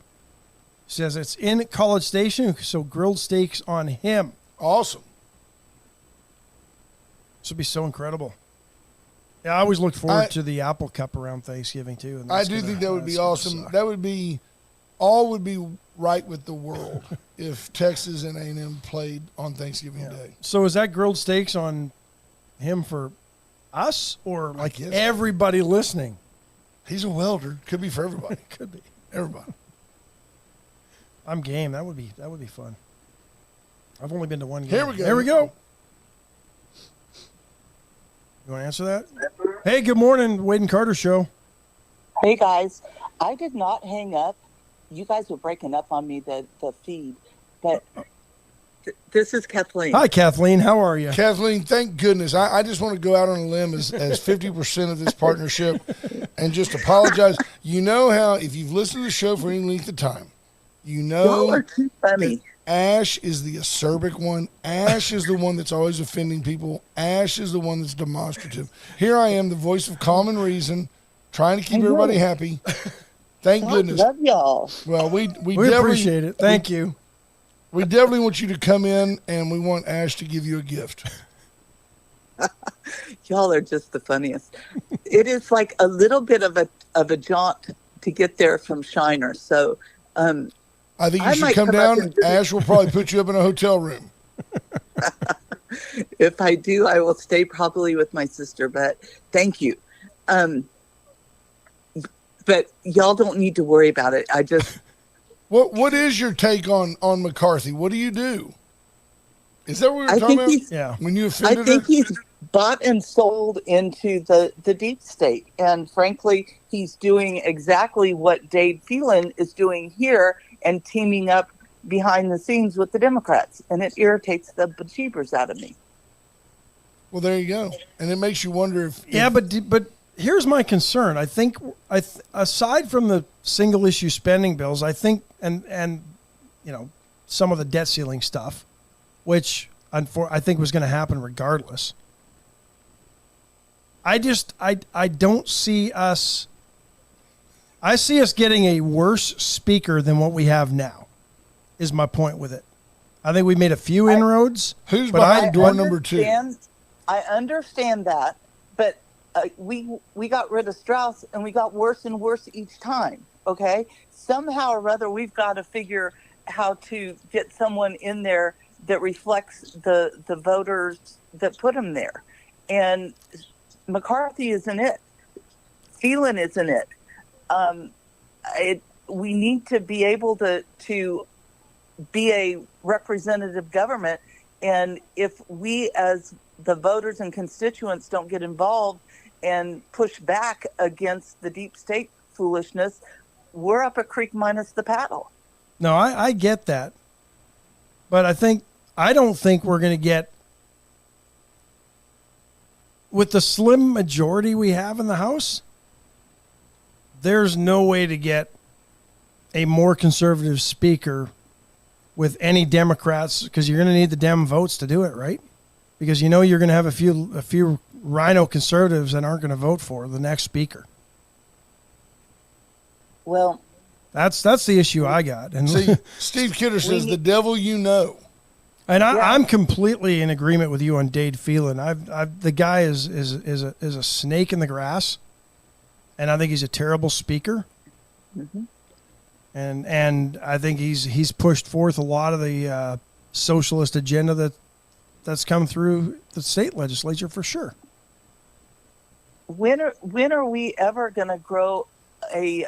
Says it's in College Station, so grilled steaks on him. Awesome. This would be so incredible. Yeah, I always look forward to the Apple Cup around Thanksgiving, too. And I do think that would be awesome. That would be, all would be right with the world if Texas and A&M played on Thanksgiving Day. So is that grilled steaks on him for us or like everybody listening? He's a welder. Could be for everybody. Could be. Everybody. I'm game. That would be fun. I've only been to one game. Here we go. You want to answer that? Hey, good morning, Wade and Carter Show. Hey, guys. I did not hang up you guys were breaking up on me, the feed, but this is Kathleen. Hi, Kathleen. How are you? Kathleen, thank goodness. I just want to go out on a limb as 50% of this partnership and just apologize. You know how, if you've listened to the show for any length of time, you know Y'all are too funny. Ash is the acerbic one. Ash is the one that's always offending people. Ash is the one that's demonstrative. Here I am, the voice of common reason, trying to keep everybody happy. Thank goodness. Love y'all. Well, we appreciate it. Thank you. We definitely want you to come in, and we want Ash to give you a gift. Y'all are just the funniest. It is like a little bit of a jaunt to get there from Shiner. So I think you should come down. Ash will probably put you up in a hotel room. If I do, I will stay probably with my sister, but thank you. But y'all don't need to worry about it. I just... What is your take on McCarthy? What do you do? Is that what we're talking about? Yeah. When you offended I think her? he's bought and sold into the deep state. And frankly, he's doing exactly what Dave Phelan is doing here and teaming up behind the scenes with the Democrats. And it irritates the bejeebers out of me. Well, there you go. And it makes you wonder if... Yeah, but here's my concern. I think, aside from the single issue spending bills, I think, and you know, some of the debt ceiling stuff, which I think was going to happen regardless. I don't see us. I see us getting a worse speaker than what we have now, is my point with it. I think we made a few inroads. Who's behind door number 2? I understand that, but we got rid of Strauss, and we got worse and worse each time, okay? Somehow or other, we've got to figure how to get someone in there that reflects the voters that put him there. And McCarthy isn't it. Phelan isn't it. We need to be able to be a representative government, and if we as the voters and constituents don't get involved and push back against the deep state foolishness, we're up a creek minus the paddle. No, I get that. But I don't think we're going to get, with the slim majority we have in the House, there's no way to get a more conservative speaker with any Democrats, because you're going to need the Dem votes to do it, right? Because you know you're going to have a few rhino conservatives that aren't going to vote for the next speaker. Well, that's the issue I got. And see, Steve Kidder says the devil you know. And I'm completely in agreement with you on Dade Phelan. The guy is a snake in the grass, and I think he's a terrible speaker. Mm-hmm. And I think he's pushed forth a lot of the socialist agenda that's come through the state legislature for sure. When are we ever going to grow a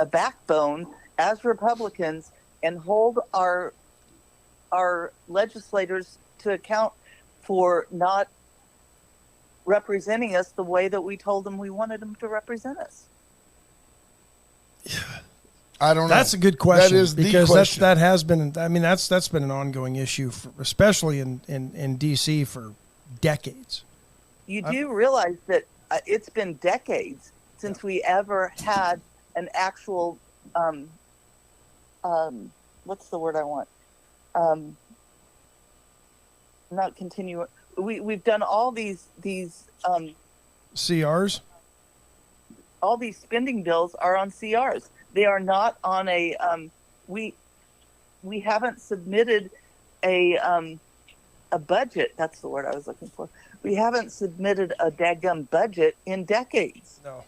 backbone as Republicans and hold our legislators to account for not representing us the way that we told them we wanted them to represent us? I don't know. That's a good question. That is the because question. that has been. I mean, that's been an ongoing issue, especially in D.C. for decades. You do realize that it's been decades since we ever had an actual what's the word I want? Not continue. We've done all these CRs. All these spending bills are on CRs. They are not on a. We haven't submitted a budget. That's the word I was looking for. We haven't submitted a dadgum budget in decades. No.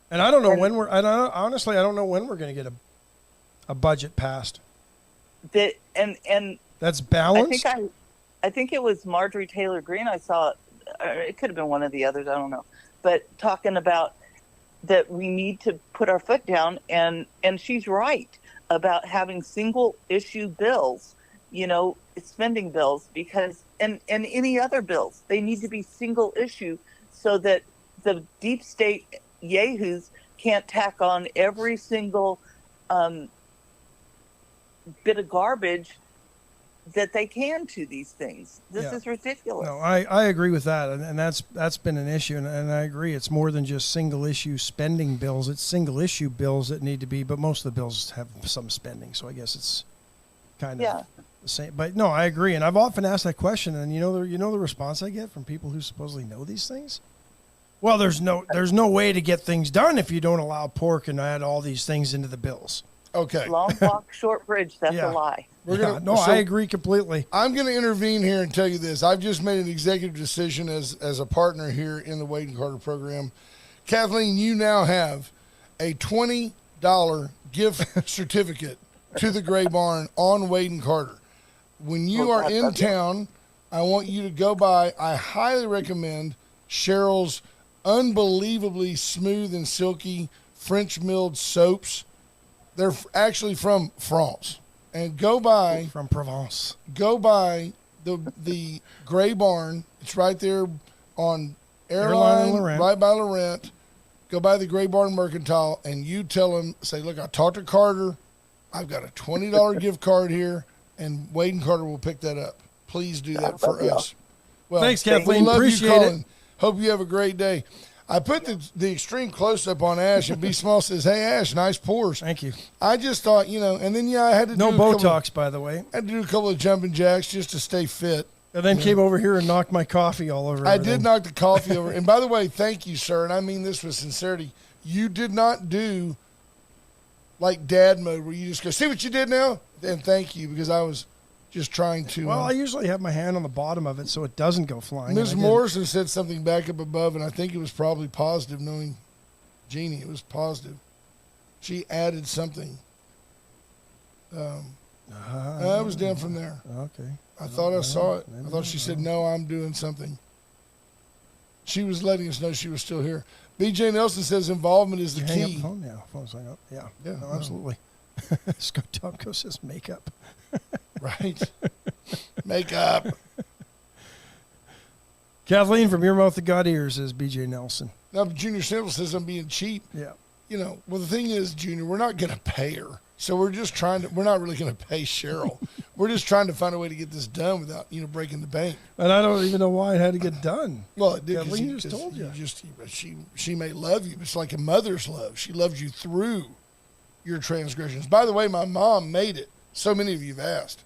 And I don't know when honestly, I don't know when we're going to get a budget passed. And that's balanced. I think it was Marjorie Taylor Greene. I saw it could have been one of the others. I don't know, but talking about that we need to put our foot down, and she's right about having single issue bills, spending bills, because and any other bills, they need to be single issue so that the deep state yahoos can't tack on every single bit of garbage that they can to these things. This is ridiculous. No, I agree with that, and that's been an issue, and I agree. It's more than just single issue spending bills. It's single issue bills that need to be, but most of the bills have some spending, so I guess it's kind of the same. But no, I agree, and I've often asked that question, and you know the response I get from people who supposedly know these things. Well, there's no way to get things done if you don't allow pork and add all these things into the bills. Okay. Long walk, short bridge. That's a lie. I agree completely. I'm going to intervene here and tell you this. I've just made an executive decision as a partner here in the Wade and Carter program. Kathleen, you now have a $20 gift certificate to the Gray Barn on Wade and Carter. When you are in town, I want you to go by. I highly recommend Cheryl's unbelievably smooth and silky French milled soaps. They're actually from France. And go by from Provence. Go by the Gray Barn. It's right there on Airline, right by Laurent. Go by the Gray Barn Mercantile, and you tell them, say, look, I talked to Carter. I've got a $20 gift card here, and Wade and Carter will pick that up. Please do that for us. Well, thanks, Kathleen. Love appreciate you, it. Hope you have a great day. I put the extreme close-up on Ash, and B. Small says, hey, Ash, nice pours. Thank you. I just thought, and then, I had to no Botox, by the way. I had to do a couple of jumping jacks just to stay fit. And then came over here and knocked my coffee all over I did knock the coffee over. And by the way, thank you, sir, and I mean this with sincerity. You did not do like dad mode where you just go, see what you did now? And thank you, because I was just trying to. Well, I usually have my hand on the bottom of it so it doesn't go flying. Ms. Morrison said something back up above, and I think it was probably positive, knowing Jeannie. It was positive. She added something. I was down from there. Okay. I thought I saw it. I thought she said, no, I'm doing something. She was letting us know she was still here. BJ Nelson says involvement is the key. Hang up the phone now. Phone's hung up. Yeah. No, absolutely. Scott Tomko says makeup. Right. Makeup. Kathleen, from your mouth to God ears, says BJ Nelson. Now, Junior Sample says I'm being cheap. Yeah. Well, the thing is, Junior, we're not going to pay her. So we're not really going to pay Cheryl. We're just trying to find a way to get this done without, breaking the bank. And I don't even know why it had to get done. Well, it did. Kathleen just told you. She may love you, but it's like a mother's love. She loves you through your transgressions. By the way, my mom made it. So many of you have asked.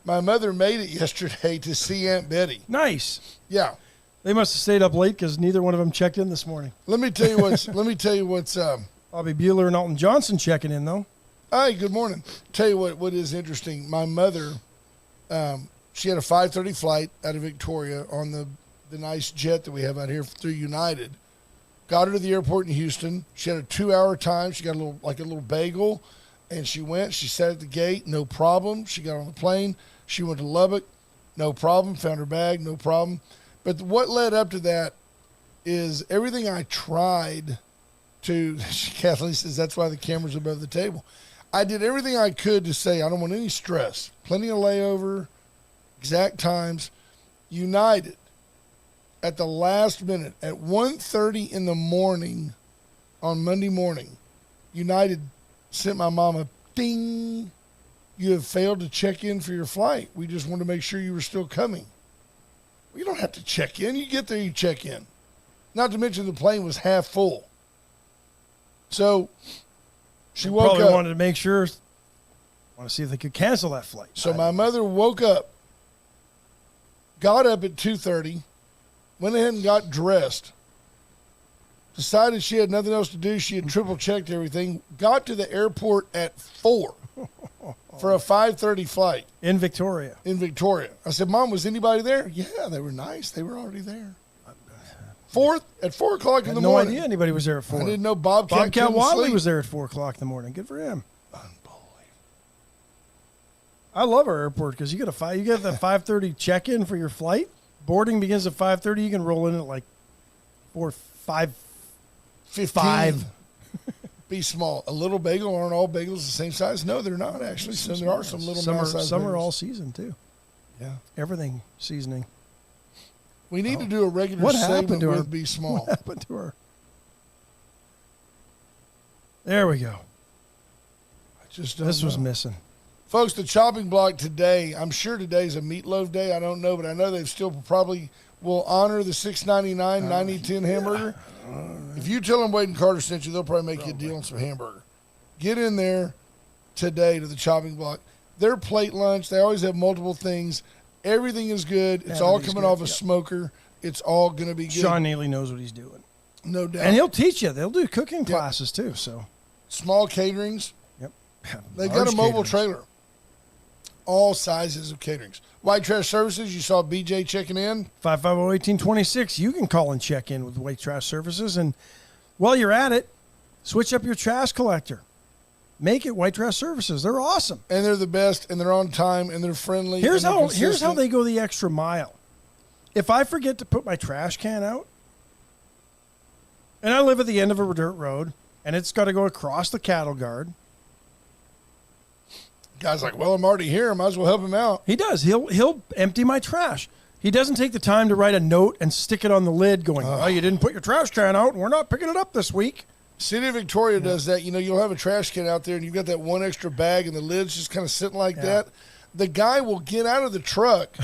My mother made it yesterday to see Aunt Betty. Nice. Yeah. They must have stayed up late because neither one of them checked in this morning. Let me tell you what's. Bobby Bueller and Alton Johnson checking in though. Hi, good morning. Tell you what is interesting. My mother, she had a 5:30 flight out of Victoria on the nice jet that we have out here through United. Got her to the airport in Houston. She had a 2-hour time. She got a little bagel, and she went. She sat at the gate, no problem. She got on the plane. She went to Lubbock, no problem. Found her bag, no problem. But what led up to that is everything I tried to. Kathleen says that's why the camera's above the table. I did everything I could to say I don't want any stress. Plenty of layover, exact times. United, at the last minute, at 1:30 in the morning on Monday morning, United sent my mom a ding. You have failed to check in for your flight. We just wanted to make sure you were still coming. Well, you don't have to check in. You get there, you check in. Not to mention the plane was half full. So she woke probably up. Wanted to make sure, want to see if they could cancel that flight. So my mother woke up, got up at 2:30, went ahead and got dressed, decided she had nothing else to do. She had triple checked everything, got to the airport at 4 for a 5:30 flight. In Victoria. I said, Mom, was anybody there? Yeah, they were nice. They were already there. At 4 o'clock in the morning. No idea anybody was there at 4. I didn't know Bobcat Wadley sleep. was there at 4 o'clock in the morning. Good for him. Unbelievable. I love our airport because you get the 5:30 check-in for your flight. Boarding begins at 5:30. You can roll in at like 5. Be small. A little bagel. Aren't all bagels the same size? No, they're not actually. So there are some little mouse size Some are bagels. all season too. Yeah. Everything seasoning. We need to do a regular segment with Be Small. What happened to her? There we go. Just don't This was know. missing. Folks, the chopping block today, I'm sure today's a meatloaf day. I don't know, but I know they've still probably will honor the $6.99 90-10 hamburger. If you tell them Wade and Carter sent you, they'll probably make you a deal on some hamburger. Get in there today to the chopping block. Their plate lunch, they always have multiple things. Everything is good. It's all coming off a smoker. It's all going to be good. Sean Neely knows what he's doing. No doubt. And he'll teach you. They'll do cooking classes too. So small caterings. Yep. They've Large got a mobile caterings. trailer. All sizes of caterings. White Trash Services, you saw BJ checking in. 550-1826. You can call and check in with White Trash Services. And while you're at it, switch up your trash collector. Make it White Trash Services. They're awesome. And they're the best, and they're on time, and they're friendly. Here's and they're how consistent. they go the extra mile. If I forget to put my trash can out, and I live at the end of a dirt road, and it's got to go across the cattle guard. Guy's like, well, I'm already here. I might as well help him out. He does. He'll empty my trash. He doesn't take the time to write a note and stick it on the lid going, oh, you didn't put your trash can out, and we're not picking it up this week. City of Victoria does that. You know, you'll have a trash can out there, and you've got that one extra bag, and the lid's just kind of sitting like that. The guy will get out of the truck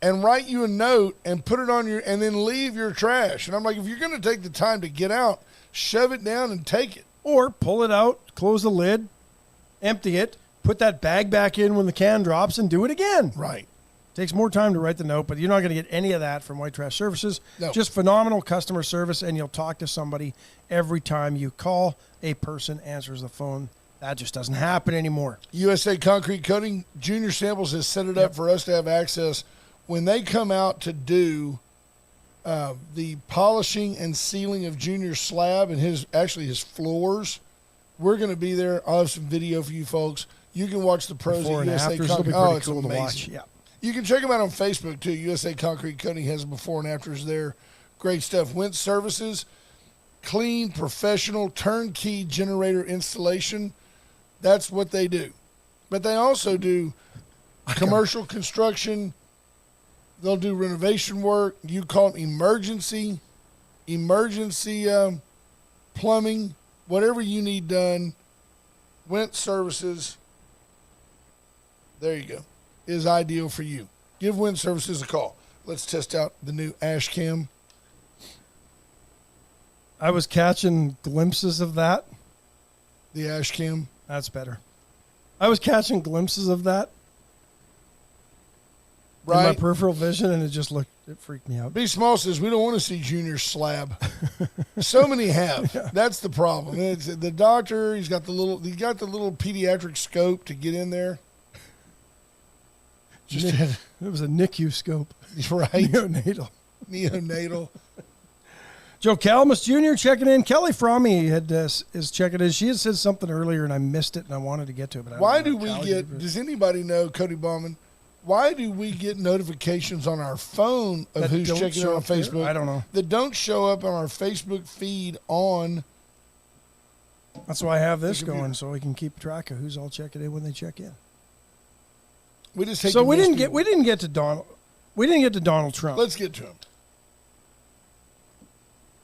and write you a note and put it on your, and then leave your trash. And I'm like, if you're going to take the time to get out, shove it down and take it. Or pull it out, close the lid, empty it, put that bag back in when the can drops, and do it again. Right. Takes more time to write the note, but you're not going to get any of that from White Trash Services. No. Just phenomenal customer service, and you'll talk to somebody every time you call. A person answers the phone. That just doesn't happen anymore. USA Concrete Coating, Junior Samples has set it up for us to have access. When they come out to do the polishing and sealing of Junior's slab and his floors, we're going to be there. I'll have some video for you folks. You can watch the pros Before at and USA afters, it'll Concrete. be pretty It's cool to amazing. watch. Yeah. You can check them out on Facebook, too. USA Concrete Coating has before and afters there. Great stuff. Wentz Services, clean, professional, turnkey generator installation. That's what they do. But they also do commercial construction. They'll do renovation work. You call it emergency plumbing, whatever you need done. Wentz Services, there you go, is ideal for you. Give Wentz Services a call. Let's test out the new Ash Cam. I was catching glimpses of that. The Ash Cam. That's better. I was catching glimpses of that in my Right. peripheral vision, and it freaked me out. B. Small says, we don't want to see Junior's slab. So many have. Yeah. That's the problem. It's the doctor, he got the little pediatric scope to get in there. It was a NICU scope. Right. Neonatal. Joe Calamus Jr. checking in. Kelly Fromme is checking in. She had said something earlier, and I missed it, and I wanted to get to it. But Why do we does anybody know, Cody Bauman, why do we get notifications on our phone of who's checking in on Facebook? Here? I don't know. That don't show up on our Facebook feed on. That's why I have this going, so we can keep track of who's all checking in when they check in. We just hate so to we miss didn't people. get we didn't get to Donald. We didn't get to Donald Trump. Let's get to him.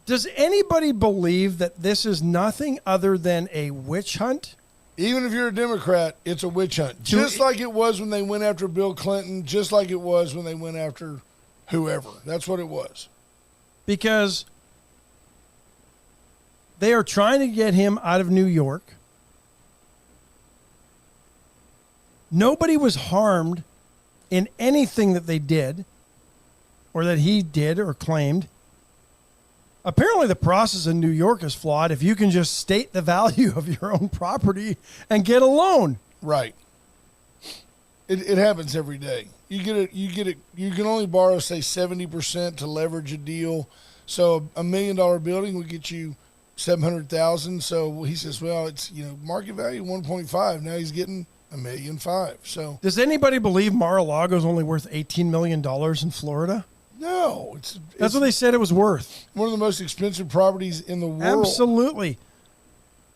Does anybody believe that this is nothing other than a witch hunt? Even if you're a Democrat, it's a witch hunt. Just like it was when they went after Bill Clinton, just like it was when they went after whoever. That's what it was. Because they are trying to get him out of New York. Nobody was harmed in anything that they did or that he did or claimed. Apparently the process in New York is flawed if you can just state the value of your own property and get a loan. Right. It happens every day. You get it. You can only borrow, say, 70% to leverage a deal. So $1 million building will get you $700,000. So he says, well, it's, market value 1.5. Now he's getting $1.5 million. So does anybody believe Mar-a-Lago is only worth $18 million in Florida? No, that's what they said it was worth. One of the most expensive properties in the world. Absolutely.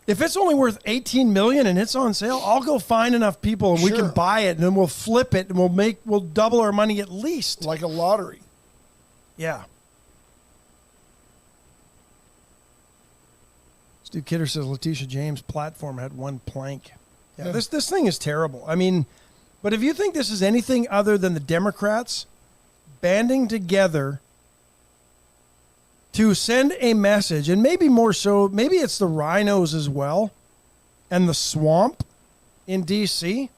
If it's only worth $18 million and it's on sale, I'll go find enough people and we can buy it, and then we'll flip it and we'll double our money at least. Like a lottery. Yeah. Stu Kidder says Letitia James' platform had one plank. Yeah, this thing is terrible. I mean, but if you think this is anything other than the Democrats banding together to send a message, and maybe more so, maybe it's the rhinos as well, and the swamp in D.C.,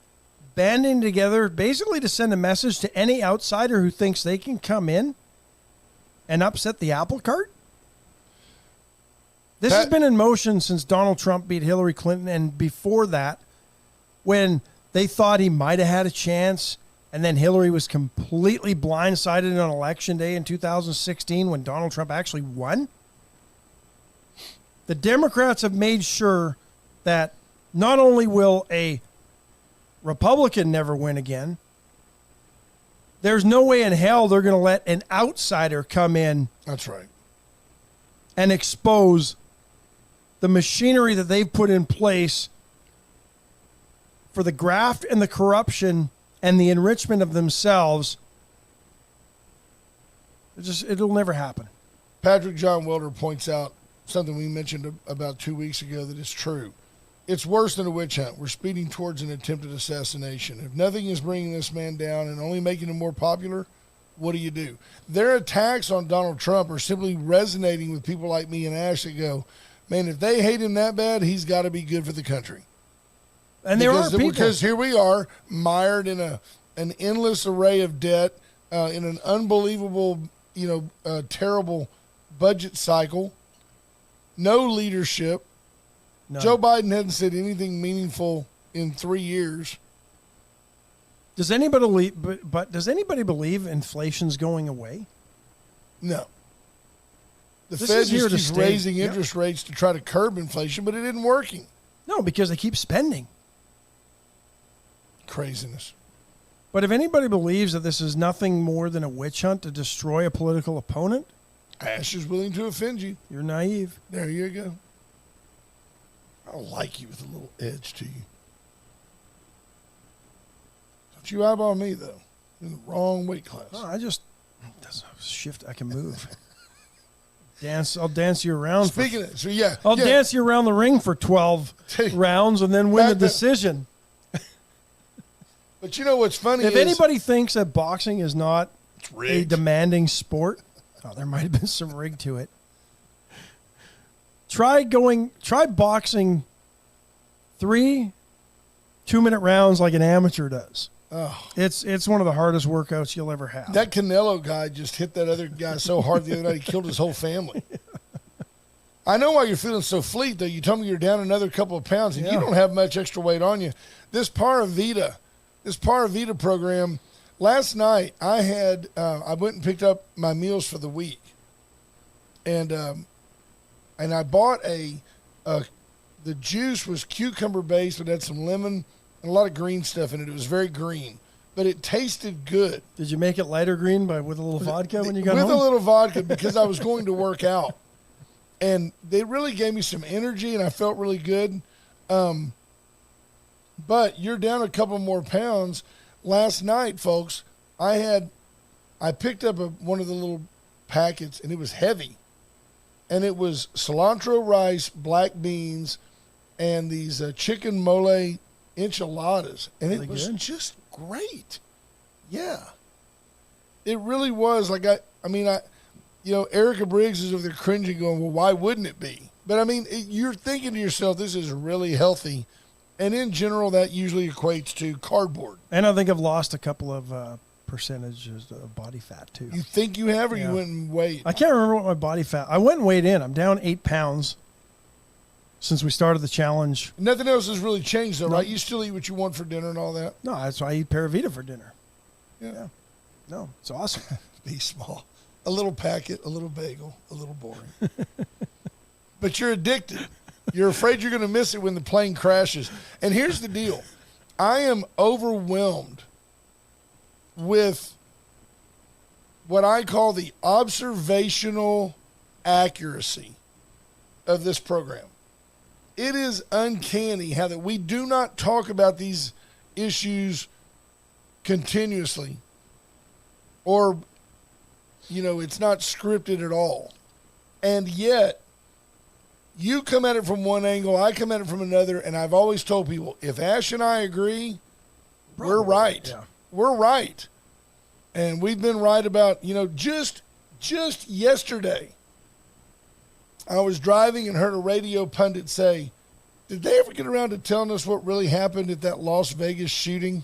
banding together basically to send a message to any outsider who thinks they can come in and upset the apple cart. This has been in motion since Donald Trump beat Hillary Clinton, and before that, when they thought he might have had a chance, and then Hillary was completely blindsided on Election Day in 2016 when Donald Trump actually won. The Democrats have made sure that not only will a Republican never win again, there's no way in hell they're going to let an outsider come in. That's right. And expose the machinery that they've put in place for the graft and the corruption and the enrichment of themselves. It'll never happen. Patrick John Welder points out something we mentioned about 2 weeks ago that is true. It's worse than a witch hunt. We're speeding towards an attempted assassination. If nothing is bringing this man down and only making him more popular, what do? Their attacks on Donald Trump are simply resonating with people like me and Ash that go, man, if they hate him that bad, he's got to be good for the country. And there are people. Because here we are, mired in an endless array of debt, in an unbelievable, terrible budget cycle, no leadership. None. Joe Biden hasn't said anything meaningful in 3 years. Does anybody believe inflation's going away? No. The This Fed is here just to keeps stay. raising interest rates to try to curb inflation, but it isn't working. No, because they keep spending. Craziness. But if anybody believes that this is nothing more than a witch hunt to destroy a political opponent, Ash is willing to offend you. you're naive. There you go. I like you with a little edge to you. Don't you eyeball me, though. In the wrong weight class. No, that's a shift. I can move. I'll dance you around. Speaking of, so yeah. I'll dance you around the ring for 12 rounds and then win the decision. But you know what's funny If anybody thinks that boxing is not a rigged. demanding sport, there might have been some rig to it. Try boxing 3 2-minute rounds like an amateur does. Oh. It's one of the hardest workouts you'll ever have. That Canelo guy just hit that other guy so hard the other night he killed his whole family. I know why you're feeling so fleet, though. You told me you're down another couple of pounds, and you don't have much extra weight on you. This Paravita program, last night I went and picked up my meals for the week, and I bought the juice was cucumber based, but had some lemon and a lot of green stuff in it. It was very green, but it tasted good. Did you make it lighter green with a little vodka when you got home? With a little vodka because I was going to work out. And they really gave me some energy, and I felt really good. But you're down a couple more pounds. Last night, folks, I picked up one of the little packets, and it was heavy. And it was cilantro rice, black beans, and these chicken mole enchiladas. And it was just great. Yeah. It really was. Erica Briggs is over there cringing going, well, why wouldn't it be? But, you're thinking to yourself, this is really healthy. And in general, that usually equates to cardboard. And I think I've lost a couple of percentages of body fat, too. You think you have, or you went and weighed? I can't remember what my body fat. I went and weighed in. I'm down 8 pounds since we started the challenge. Nothing else has really changed, though, right? You still eat what you want for dinner and all that? No, that's why I eat Paravita for dinner. Yeah. No, it's awesome. Be small. A little packet, a little bagel, a little boring. But you're addicted. You're afraid you're going to miss it when the plane crashes. And here's the deal. I am overwhelmed with what I call the observational accuracy of this program. It is uncanny how that we do not talk about these issues continuously, or, it's not scripted at all. And yet, you come at it from one angle, I come at it from another, and I've always told people, if Ash and I agree, we're right. Yeah. We're right. And we've been right about, just yesterday, I was driving and heard a radio pundit say, did they ever get around to telling us what really happened at that Las Vegas shooting?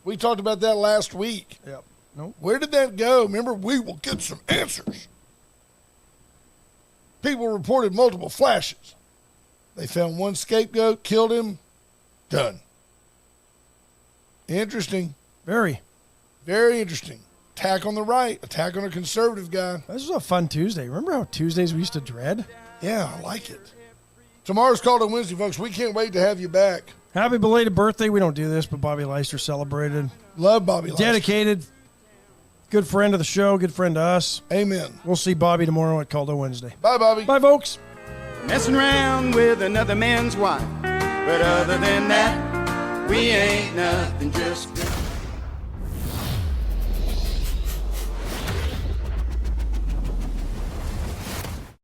We talked about that last week. Yep. Nope. Where did that go? Remember, we will get some answers. People reported multiple flashes. They found one scapegoat, killed him, done. Interesting. Very. Very interesting. Attack on the right, attack on a conservative guy. This was a fun Tuesday. Remember how Tuesdays we used to dread? Yeah, I like it. Tomorrow's Called on Wednesday, folks. We can't wait to have you back. Happy belated birthday. We don't do this, but Bobby Leister celebrated. Love Bobby Leister. Dedicated. Good friend of the show. Good friend to us. Amen. We'll see Bobby tomorrow at Called on Wednesday. Bye, Bobby. Bye, folks. Messing around with another man's wife. But other than that, we ain't nothing, just good.